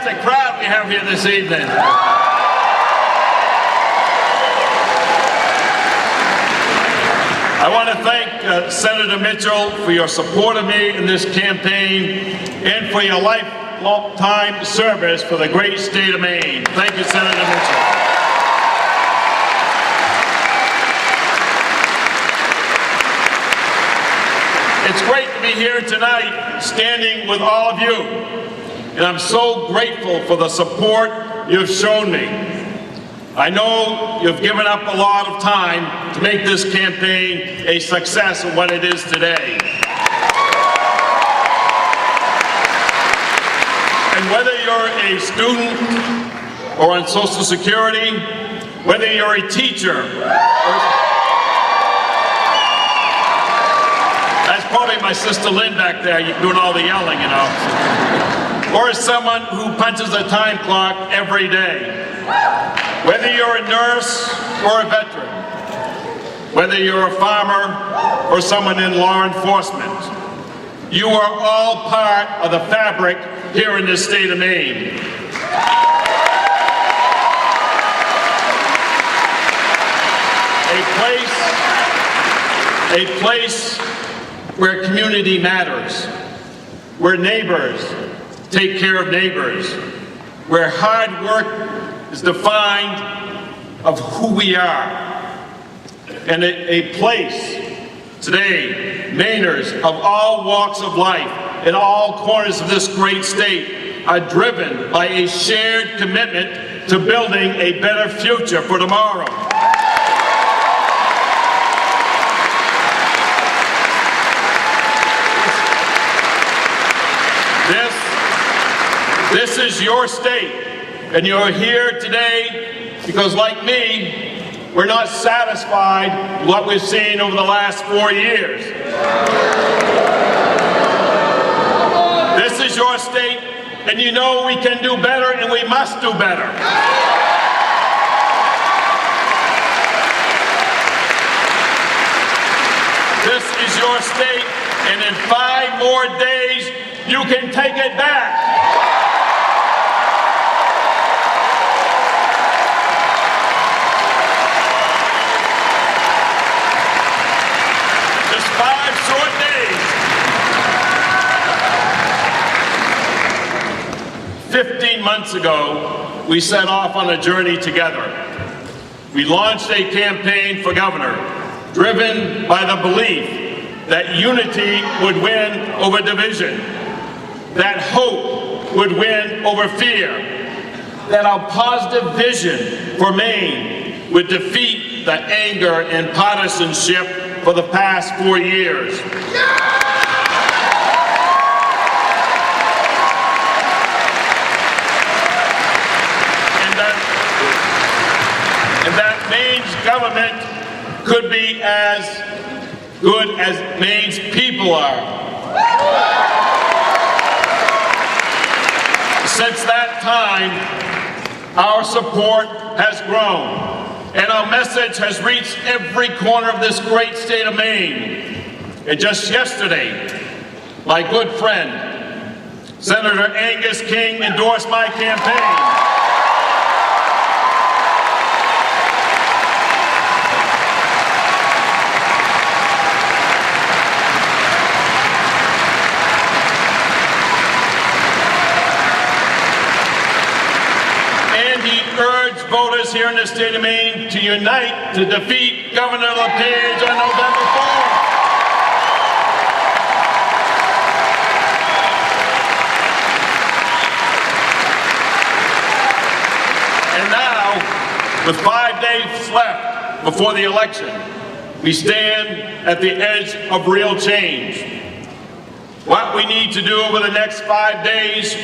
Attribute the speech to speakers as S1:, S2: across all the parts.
S1: fantastic crowd we have here this evening. I want to thank Senator Mitchell for your support of me in this campaign and for your lifetime service for the great state of Maine. Thank you, Senator Mitchell. It's great to be here tonight, standing with all of you, and I'm so grateful for the support you've shown me. I know you've given up a lot of time to make this campaign a success of what it is today. And whether you're a student or on Social Security, whether you're a teacher, that's probably my sister Lynn back there doing all the yelling, you know, or as someone who punches a time clock every day. Whether you're a nurse or a veteran, whether you're a farmer or someone in law enforcement, you are all part of the fabric here in this state of Maine. A place where community matters, where neighbors take care of neighbors, where hard work is defined of who we are, and a place today, Mainers of all walks of life in all corners of this great state are driven by a shared commitment to building a better future for tomorrow. This is your state. And you're here today because, like me, we're not satisfied with what we've seen over the last 4 years. This is your state, and you know we can do better, and we must do better. This is your state, and in 5 more days, you can take it back. Short days. 15 months ago, we set off on a journey together. We launched a campaign for governor, driven by the belief that unity would win over division, that hope would win over fear, that our positive vision for Maine would defeat the anger and partisanship for the past 4 years. And that Maine's government could be as good as Maine's people are. Since that time, our support has grown. And our message has reached every corner of this great state of Maine. And just yesterday, my good friend, Senator Angus King, endorsed my campaign. Voters here in the state of Maine to unite to defeat Governor LePage on November 4th. And now, with 5 days left before the election, we stand at the edge of real change. What we need to do over the next 5 days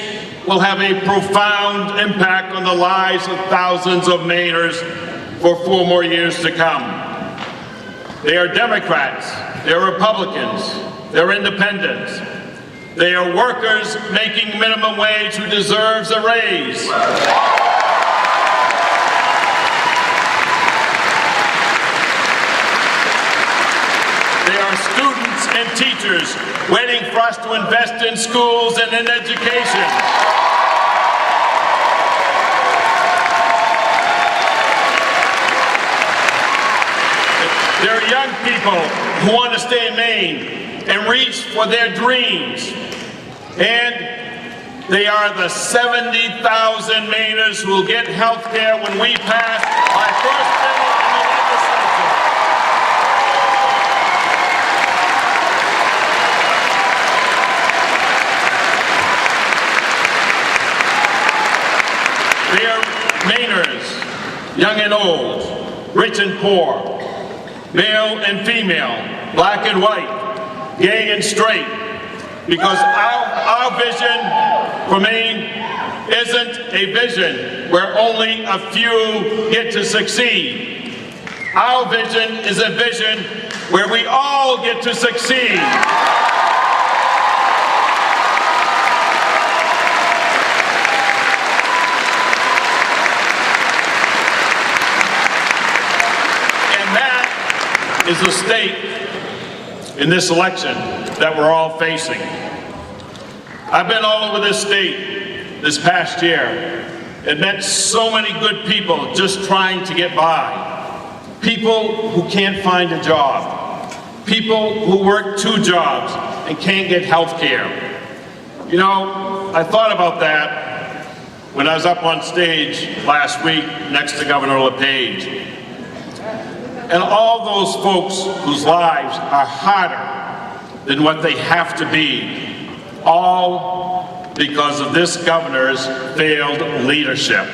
S1: will have a profound impact on the lives of thousands of Mainers for 4 more years to come. They are Democrats, they're Republicans, they're independents. They are workers making minimum wage who deserves a raise. They are students and teachers waiting for us to invest in schools and in education. There are young people who want to stay in Maine and reach for their dreams. And they are the 70,000 Mainers who will get health care when we pass our first bill in the legislature. They are Mainers, young and old, rich and poor, male and female, black and white, gay and straight, because our vision for Maine isn't a vision where only a few get to succeed. Our vision is a vision where we all get to succeed. Is the stake in this election that we're all facing. I've been all over this state this past year and met so many good people just trying to get by. People who can't find a job. People who work 2 jobs and can't get health care. You know, I thought about that when I was up on stage last week next to Governor LePage. And all those folks whose lives are harder than what they have to be, all because of this governor's failed leadership.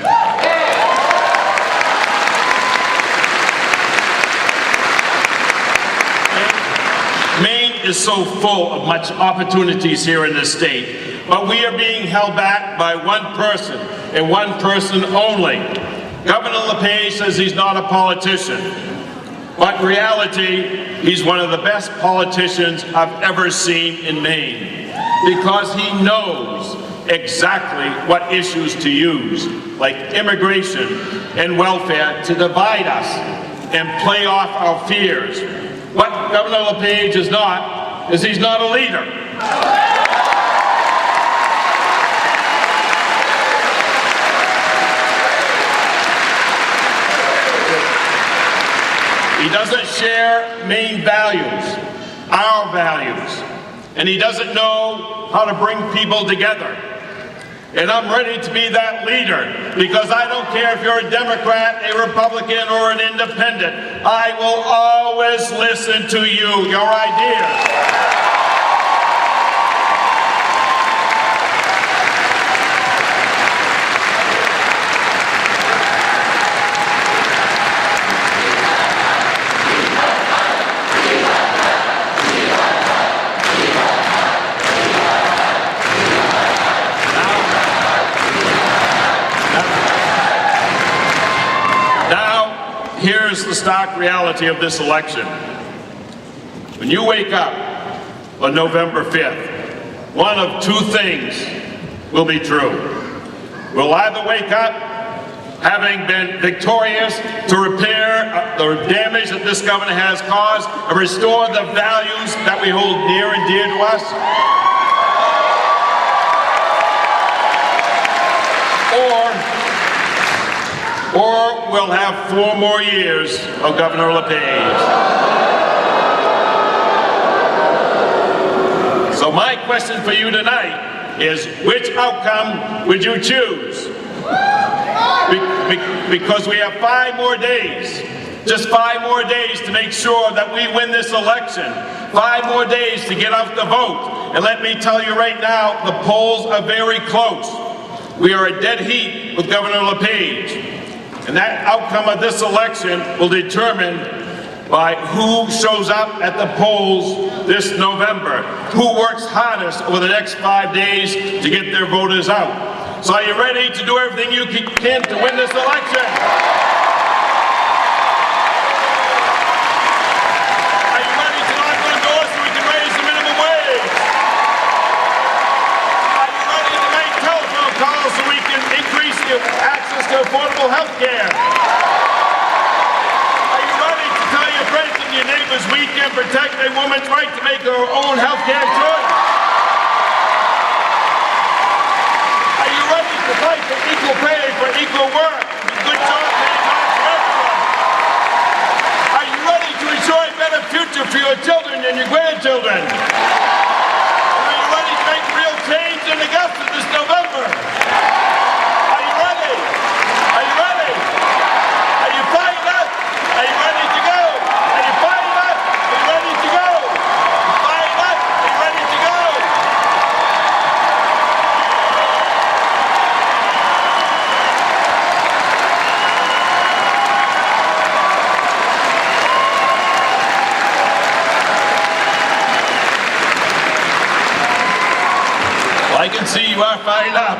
S1: Maine is so full of much opportunities here in this state, but we are being held back by one person and one person only. Governor LePage says he's not a politician. But in reality, he's one of the best politicians I've ever seen in Maine, because he knows exactly what issues to use, like immigration and welfare, to divide us and play off our fears. What Governor LePage is not, is he's not a leader. He doesn't share Maine values, our values, and he doesn't know how to bring people together. And I'm ready to be that leader, because I don't care if you're a Democrat, a Republican, or an independent. I will always listen to you, your ideas. Here's the stark reality of this election. When you wake up on November 5th, one of 2 things will be true. We'll either wake up having been victorious to repair the damage that this governor has caused and restore the values that we hold near and dear to us, or we'll have 4 more years of Governor LePage. So my question for you tonight is, which outcome would you choose? Because we have 5 more days, just 5 more days to make sure that we win this election. 5 more days to get out the vote. And let me tell you right now, the polls are very close. We are a dead heat with Governor LePage. And that outcome of this election will determine by who shows up at the polls this November, who works hardest over the next 5 days to get their voters out. So are you ready to do everything you can to win this election? Are you ready to knock on doors so we can raise the minimum wage? Are you ready to make telephone calls so we can increase the access to affordable health care? Are you ready to tell your friends and your neighbors we can protect a woman's right to make her own health care choice? Are you ready to fight for equal pay for equal work, good job paying jobs for everyone? Are you ready to ensure election? Are you ready to make real change in Augusta this November? Are you ready? Are you ready? Are you fired up? Are you ready to go? Are you fired up? Are you ready to go? Fired up? Are you ready to go? Well, I can see you are fired up.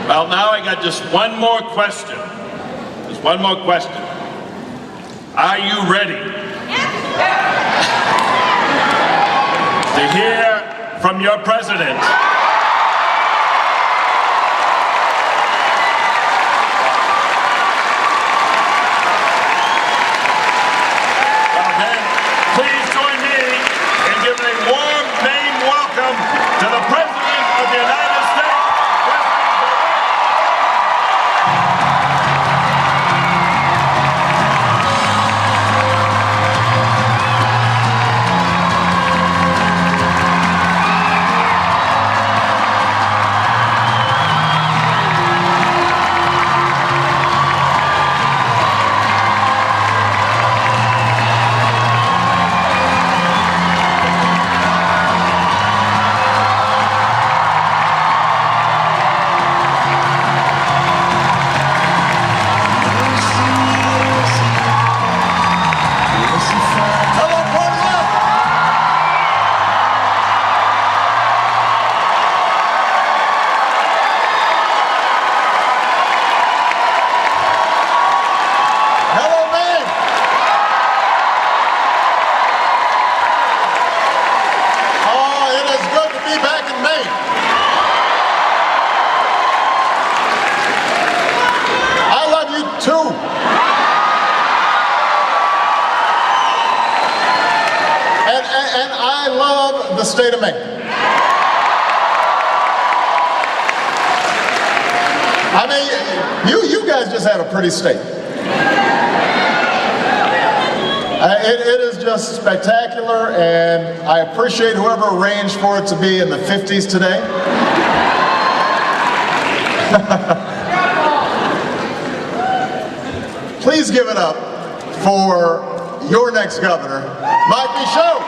S1: Well, now I got just one more question. Just one more question. Are you ready to hear from your president? Well then, please join me in giving a warm Maine welcome to the President of the United States. And I love the state of Maine. I mean, you guys just had a pretty state. It is just spectacular, and I appreciate whoever arranged for it to be in the 50s today. Please give it up for your next governor, Michaud.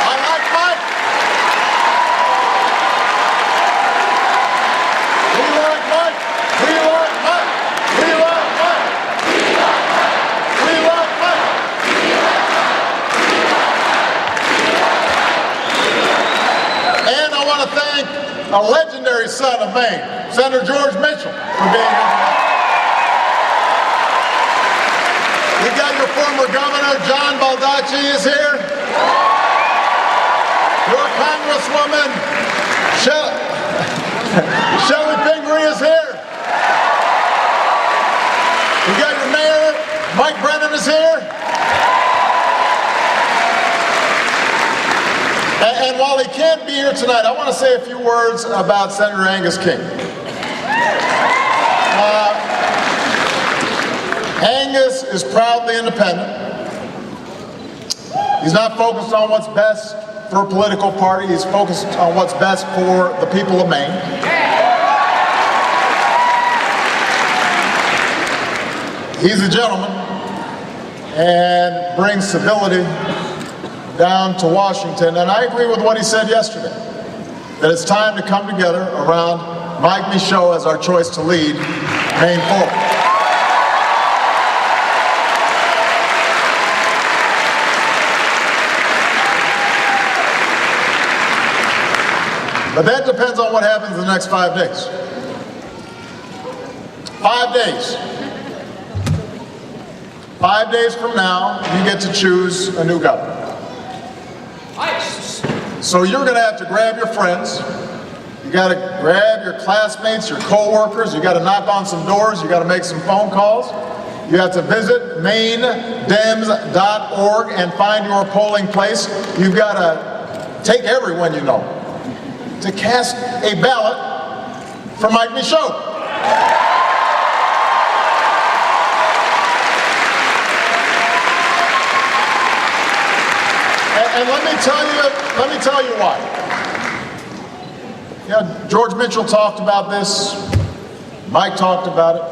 S1: I like Mike. We like Mike. We like Mike. We like Mike. We like Mike. And I want to thank a legendary son of Maine, Senator George Mitchell, for being here tonight. We got your former governor, John Baldacci, is here. Your Congresswoman, Chellie Pingree, is here. We got your mayor, Brennan, is here. And while he can't be here tonight, I want to say a few words about Senator Angus King. Angus is proudly independent. He's not focused on what's best for a political party. He's focused on what's best for the people of Maine. He's a gentleman and brings civility down to Washington, and I agree with what he said yesterday, that it's time to come together around Mike Michaud as our choice to lead Maine forward. But that depends on what happens in the next 5 days. 5 days. 5 days from now, you get to choose a new governor. So you're going to have to grab your friends, you got to grab your classmates, your co-workers, you got to knock on some doors, you got to make some phone calls, you have to visit maindems.org and find your polling place. You've got to take everyone you know to cast a ballot for Mike Michaud.
S2: And let me tell you why. Yeah, George Mitchell talked about this. Mike talked about it.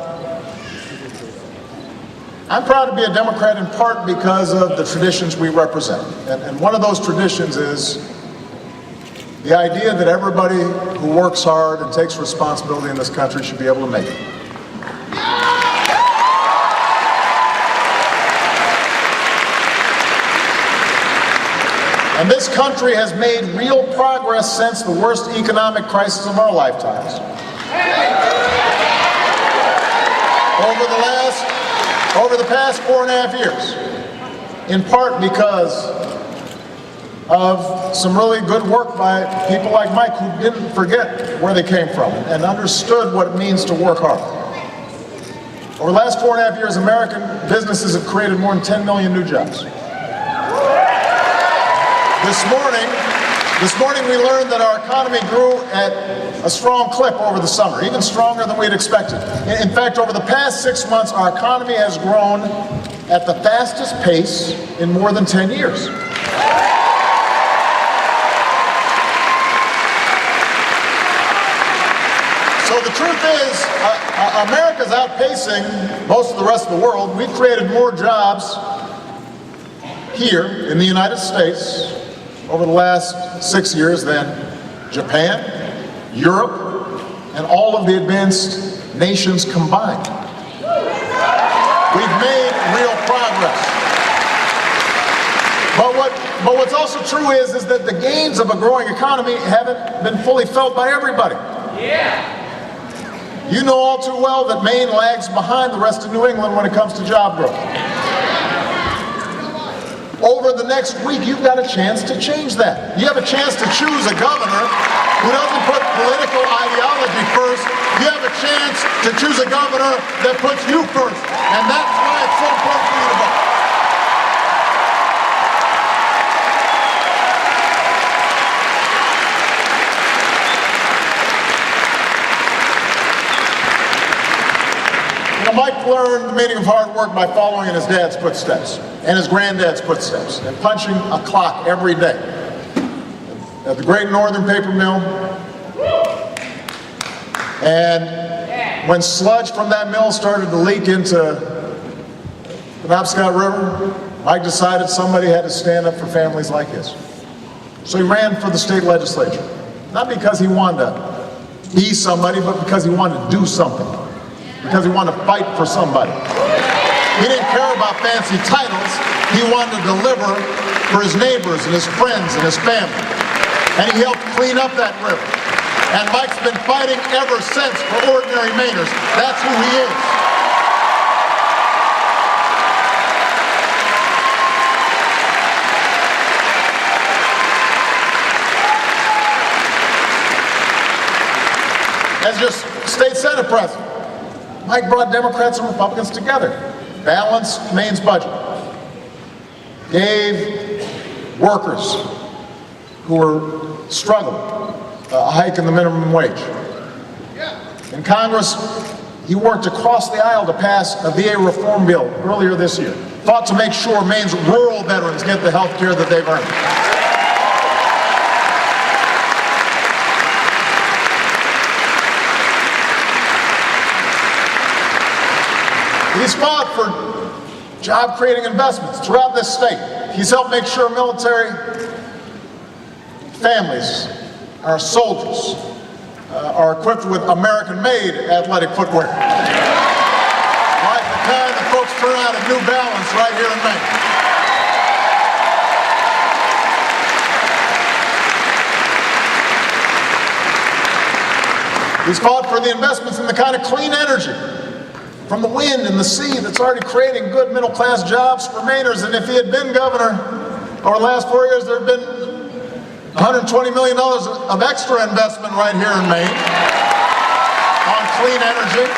S2: I'm proud to be a Democrat in part because of the traditions we represent. And one of those traditions is the idea that everybody who works hard and takes responsibility in this country should be able to make it. And this country has made real progress since the worst economic crisis of our lifetimes. Over the past 4.5 years, in part because of some really good work by people like Mike who didn't forget where they came from and understood what it means to work hard. Over the last 4.5 years, American businesses have created more than 10 million new jobs. This morning we learned that our economy grew at a strong clip over the summer, even stronger than we had expected. In fact, over the past 6 months, our economy has grown at the fastest pace in more than 10 years. So the truth is, America's outpacing most of the rest of the world. We've created more jobs here in the United States over the last 6 years than Japan, Europe, and all of the advanced nations combined. We've made real progress. But what's also true is that the gains of a growing economy haven't been fully felt by everybody. Yeah. You know all too well that Maine lags behind the rest of New England when it comes to job growth. Over the next week, you've got a chance to change that. You have a chance to choose a governor who doesn't put political ideology first. You have a chance to choose a governor that puts you first. And that's why it's so important for you to vote. Mike learned the meaning of hard work by following in his dad's footsteps and his granddad's footsteps and punching a clock every day at the Great Northern Paper Mill. And when sludge from that mill started to leak into the Penobscot River, Mike decided somebody had to stand up for families like his. So he ran for the state legislature, not because he wanted to be somebody, but because he wanted to do something. Because he wanted to fight for somebody. He didn't care about fancy titles. He wanted to deliver for his neighbors and his friends and his family. And he helped clean up that river. And Mike's been fighting ever since for ordinary Mainers. That's who he is. As just state senate president, Mike brought Democrats and Republicans together, balanced Maine's budget, gave workers who were struggling a hike in the minimum wage. In Congress, he worked across the aisle to pass a VA reform bill earlier this year, fought to make sure Maine's rural veterans get the health care that they've earned. He's fought for job-creating investments throughout this state. He's helped make sure military families, our soldiers, are equipped with American-made athletic footwear. Like the kind that folks turn out at New Balance right here in Maine. He's fought for the investments in the kind of clean energy from the wind and the sea that's already creating good middle-class jobs for Mainers. And if he had been governor over the last 4 years, there had been $120 million of extra investment right here in Maine on clean energy.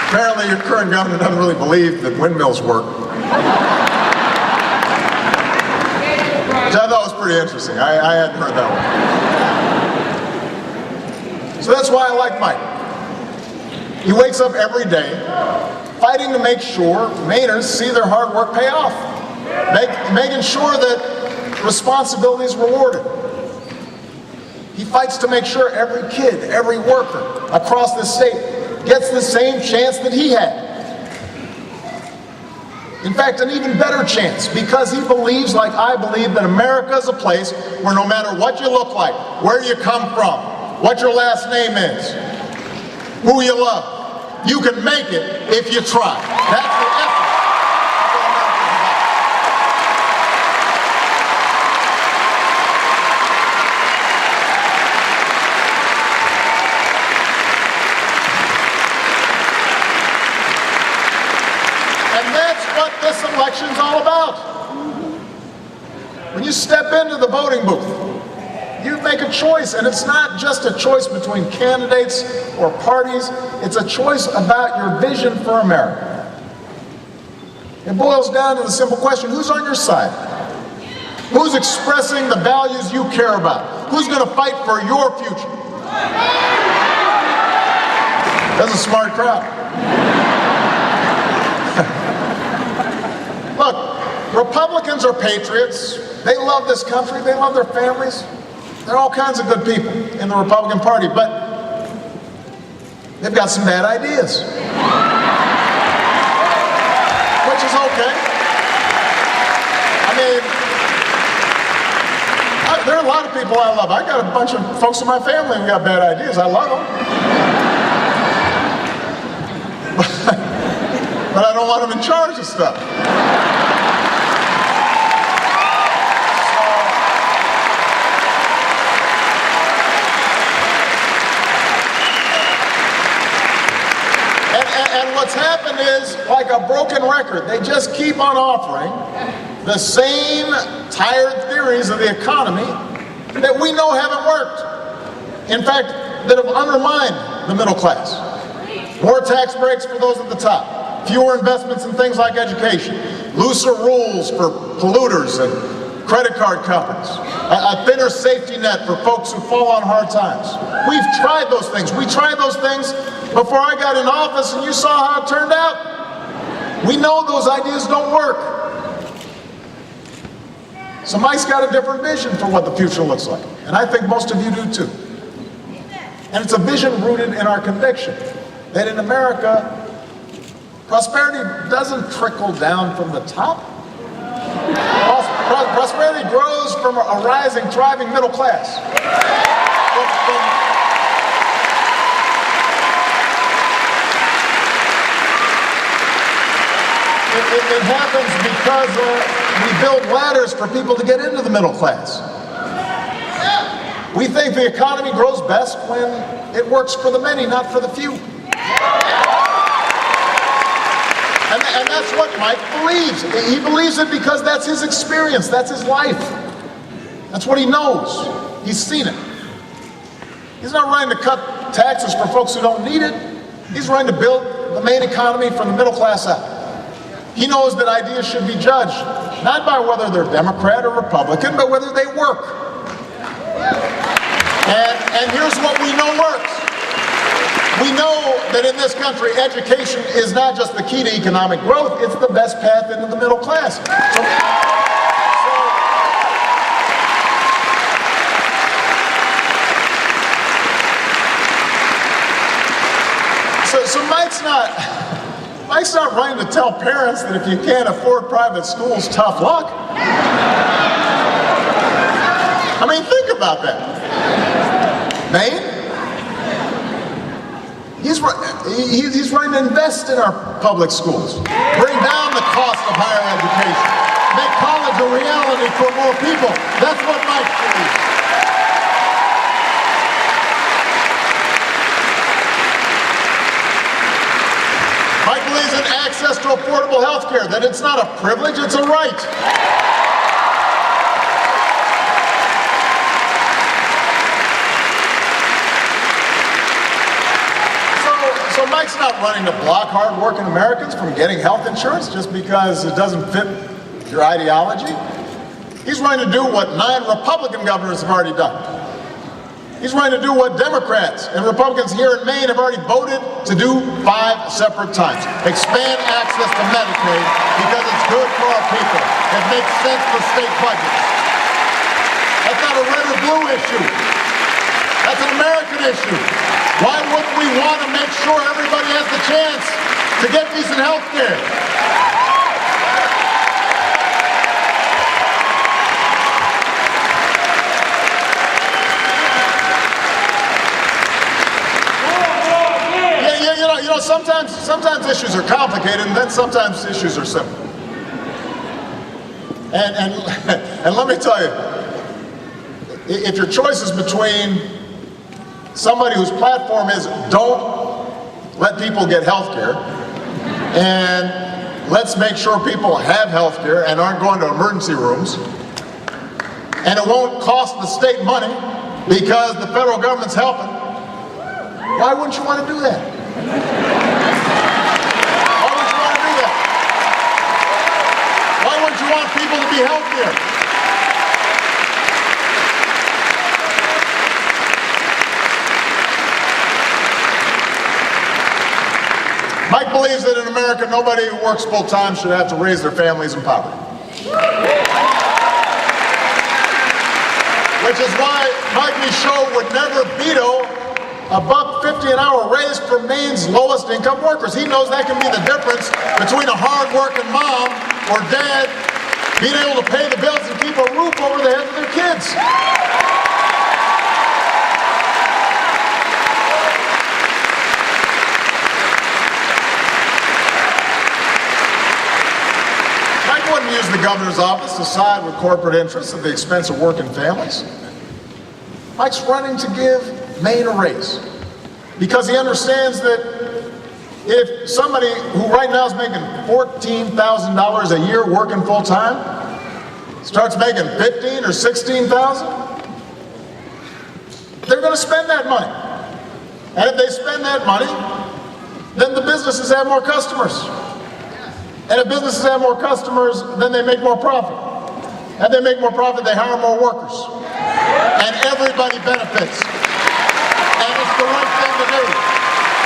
S2: Apparently your current governor doesn't really believe that windmills work. Which I thought was pretty interesting. I hadn't heard that one. So that's why I like Mike. He wakes up every day fighting to make sure Mainers see their hard work pay off, making sure that responsibility is rewarded. He fights to make sure every kid, every worker across this state gets the same chance that he had. In fact, an even better chance, because he believes, like I believe, that America is a place where no matter what you look like, where you come from, what your last name is, who you love, you can make it if you try. That's the effort of what America's about. And that's what this election's all about. When you step into the voting booth, you make a choice, and it's not just a choice between candidates or parties, it's a choice about your vision for America. It boils down to the simple question, who's on your side? Who's expressing the values you care about? Who's going to fight for your future? That's a smart crowd. Look, Republicans are patriots. They love this country. They love their families. There are all kinds of good people in the Republican Party, but they've got some bad ideas. Which is okay. I mean, there are a lot of people I love. I got a bunch of folks in my family who got bad ideas. I love them. But I don't want them in charge of stuff. And what's happened is, like a broken record, they just keep on offering the same tired theories of the economy that we know haven't worked. In fact, that have undermined the middle class. More tax breaks for those at the top, fewer investments in things like education, looser rules for polluters and credit card companies, a thinner safety net for folks who fall on hard times. We've tried those things. We tried those things before I got in office, and you saw how it turned out. We know those ideas don't work. So Mike's got a different vision for what the future looks like, and I think most of you do too. And it's a vision rooted in our conviction that in America, prosperity doesn't trickle down from the top. Prosperity grows from a rising, thriving middle class. It happens because we build ladders for people to get into the middle class. We think the economy grows best when it works for the many, not for the few. And that's what Mike believes. He believes it because that's his experience, that's his life. That's what he knows. He's seen it. He's not running to cut taxes for folks who don't need it. He's running to build the Maine economy from the middle class up. He knows that ideas should be judged, not by whether they're Democrat or Republican, but whether they work. And here's what we know works. We know that in this country, education is not just the key to economic growth, it's the best path into the middle class. So Mike's not running to tell parents that if you can't afford private schools, tough luck. I mean, think about that. Maine? He's running to invest in our public schools, bring down the cost of higher education, make college a reality for more people. That's what Mike believes. Mike believes in access to affordable health care, that it's not a privilege, it's a right. So Mike's not running to block hard-working Americans from getting health insurance just because it doesn't fit your ideology. He's running to do what 9 Republican governors have already done. He's running to do what Democrats and Republicans here in Maine have already voted to do 5 separate times. Expand access to Medicaid because it's good for our people. It makes sense for state budgets. That's not a red or blue issue. That's an American issue. Why wouldn't we want to make sure everybody has the chance to get decent health care? Sometimes issues are complicated, and then sometimes issues are simple. And let me tell you, if your choice is between somebody whose platform is don't let people get health care, and let's make sure people have health care and aren't going to emergency rooms, and it won't cost the state money because the federal government's helping, why wouldn't you want to do that? You want people to be healthier. Mike believes that in America, nobody who works full-time should have to raise their families in poverty. Which is why Michaud would never veto a $1.50 an hour raise for Maine's lowest income workers. He knows that can be the difference between a hard-working mom or dad being able to pay the bills and keep a roof over the heads of their kids. Mike wouldn't use the governor's office to side with corporate interests at the expense of working families. Mike's running to give Maine a raise because he understands that if somebody who right now is making $14,000 a year working full-time starts making $15,000 or $16,000, they're going to spend that money. And if they spend that money, then the businesses have more customers. And if businesses have more customers, then they make more profit. And they make more profit, they hire more workers. And everybody benefits. And it's the right thing to do.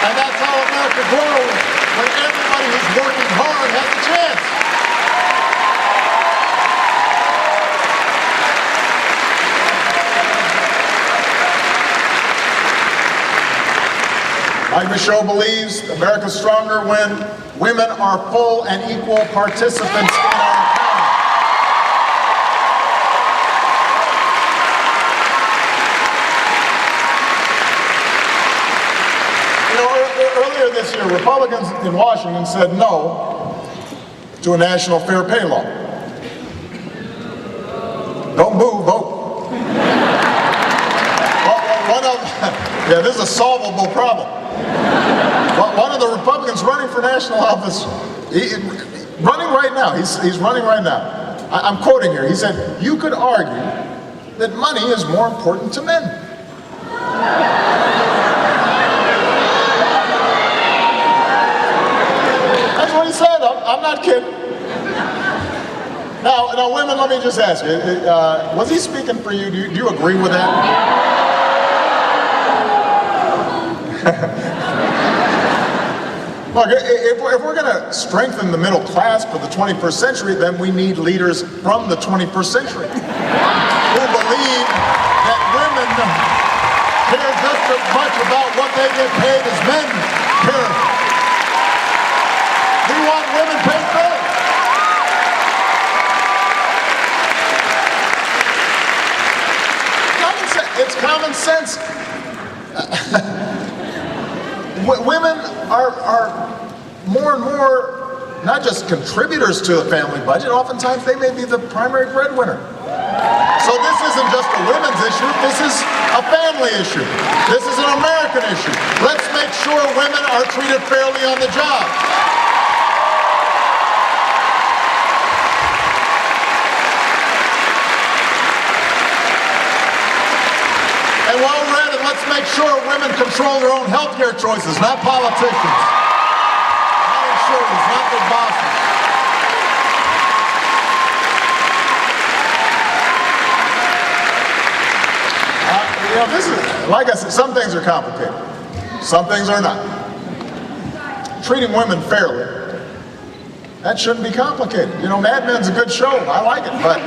S2: And that's how America grows, when everybody who's working hard has a chance. Michaud believes America's stronger when women are full and equal participants in our economy. Earlier this year, Republicans in Washington said no to a national fair pay law. Don't boo, vote. This is a solvable problem. One of the Republicans running for national office, running right now, he's running right now. I'm quoting here. He said, "You could argue that money is more important to men." That's what he said. I'm not kidding. Now, women, let me just ask you, was he speaking for you? Do you agree with that? Look, if we're going to strengthen the middle class for the 21st century, then we need leaders from the 21st century who believe that women care just as much about what they get paid as men care. We want women paid fairly. It's common sense. Women are more and more not just contributors to the family budget, oftentimes they may be the primary breadwinner. So this isn't just a women's issue, this is a family issue. This is an American issue. Let's make sure women are treated fairly on the job. And while we're at it, let's make sure women control their own health care choices, not politicians, not insurers, not their bosses. know, this is, like I said, some things are complicated. Some things are not. Treating women fairly, that shouldn't be complicated. You know, Mad Men's a good show. I like it, but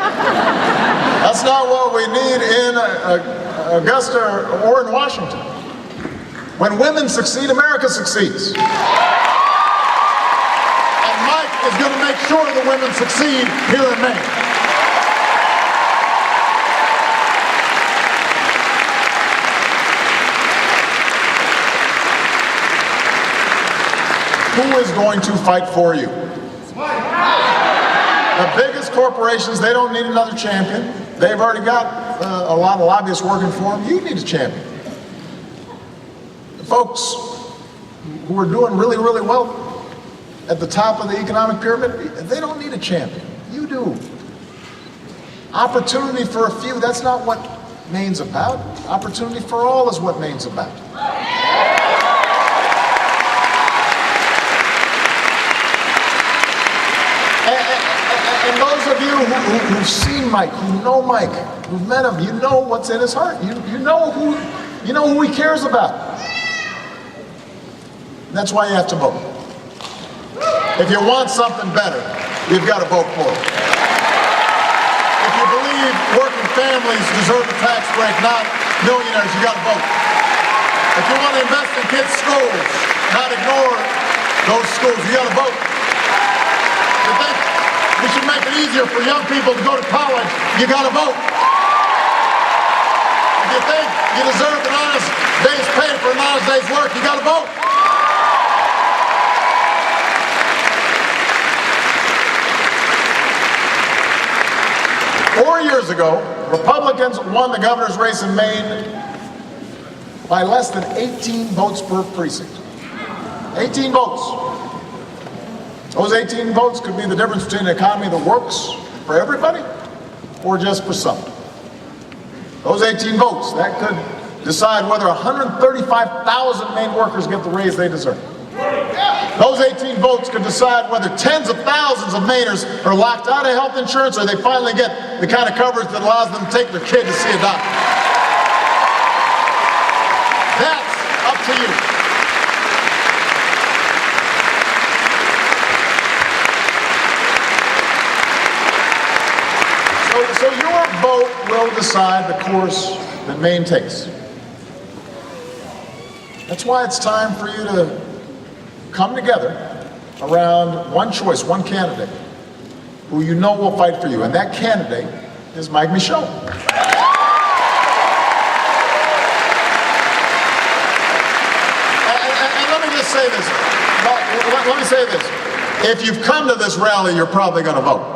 S2: that's not what we need in Augusta or in Washington. When women succeed, America succeeds. And Mike is going to make sure the women succeed here in Maine. Who is going to fight for you? The biggest corporations, they don't need another champion. They've already got a lot of lobbyists working for them. You need a champion. The folks who are doing really, really well at the top of the economic pyramid, they don't need a champion. You do. Opportunity for a few, that's not what Maine's about. Opportunity for all is what Maine's about. And those of you who've seen Mike, who know Mike, who've met him, you know what's in his heart. You know who he cares about. That's why you have to vote. If you want something better, you've got to vote for it. If you believe working families deserve a tax break, not millionaires, you got to vote. If you want to invest in kids' schools, not ignore those schools, you got to vote. You think we should make it easier for young people to go to college, you got to vote. If you think you deserve an honest day's pay for an honest day's work, you got to vote. 4 years ago, Republicans won the governor's race in Maine by less than 18 votes per precinct. 18 votes. Those 18 votes could be the difference between an economy that works for everybody or just for some. Those 18 votes, that could decide whether 135,000 Maine workers get the raise they deserve. Those 18 votes could decide whether tens of thousands of Mainers are locked out of health insurance or they finally get the kind of coverage that allows them to take their kid to see a doctor. That's up to you. So your vote will decide the course that Maine takes. That's why it's time for you to come together around one choice, one candidate who you know will fight for you, and that candidate is Mike Michaud. And let me just say this. Let me say this. If you've come to this rally, you're probably going to vote.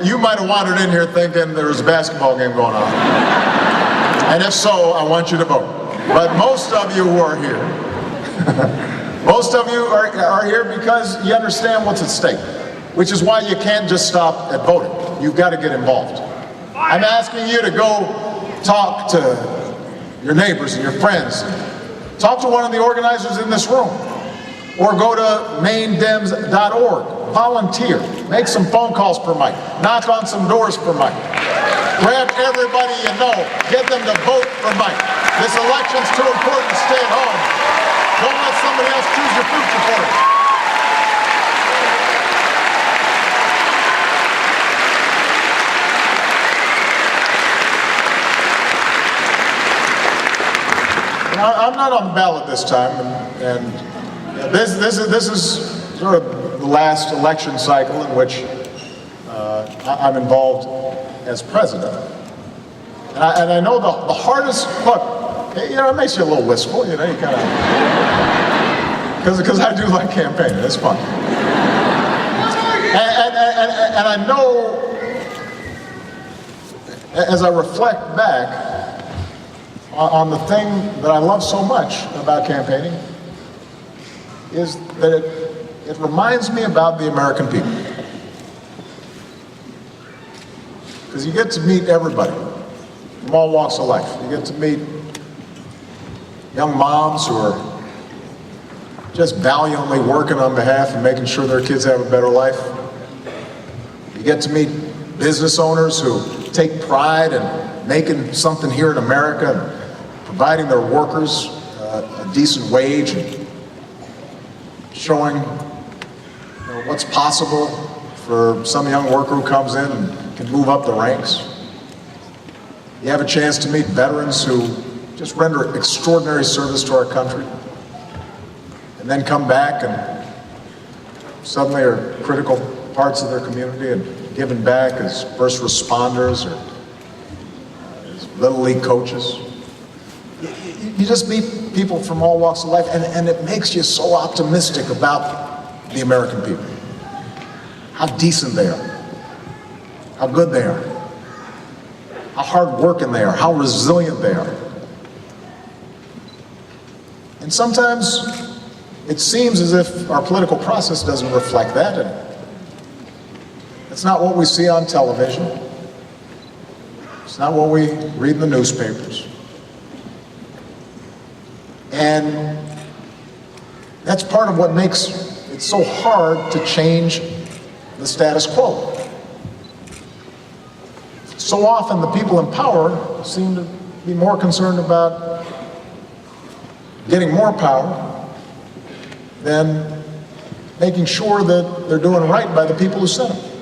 S2: You might have wandered in here thinking there was a basketball game going on. And if so, I want you to vote. But most of you who are here, most of you are here because you understand what's at stake, which is why you can't just stop at voting. You've got to get involved. I'm asking you to go talk to your neighbors and your friends. Talk to one of the organizers in this room, or go to maindems.org. Volunteer. Make some phone calls for Mike. Knock on some doors for Mike. Grab everybody you know. Get them to vote for Mike. This election's too important to stay at home. Don't let somebody else choose your future for you. I'm not on the ballot this time, and this is sort of the last election cycle in which I'm involved as president. And I know the hardest, look, it makes you a little wistful, you kind of, because I do like campaigning, it's fun. And I know, as I reflect back on the thing that I love so much about campaigning, is that it reminds me about the American people. Because you get to meet everybody from all walks of life. You get to meet young moms who are just valiantly working on behalf of making sure their kids have a better life. You get to meet business owners who take pride in making something here in America, and providing their workers a decent wage, and showing what's possible for some young worker who comes in and can move up the ranks. You have a chance to meet veterans who just render extraordinary service to our country, and then come back and suddenly are critical parts of their community and giving back as first responders or as Little League coaches. You just meet people from all walks of life, and it makes you so optimistic about the American people. How decent they are, how good they are, how hard-working they are, how resilient they are. And sometimes it seems as if our political process doesn't reflect that, and it's not what we see on television. It's not what we read in the newspapers. And that's part of what makes it so hard to change the status quo. So often the people in power seem to be more concerned about getting more power than making sure that they're doing right by the people who sent them.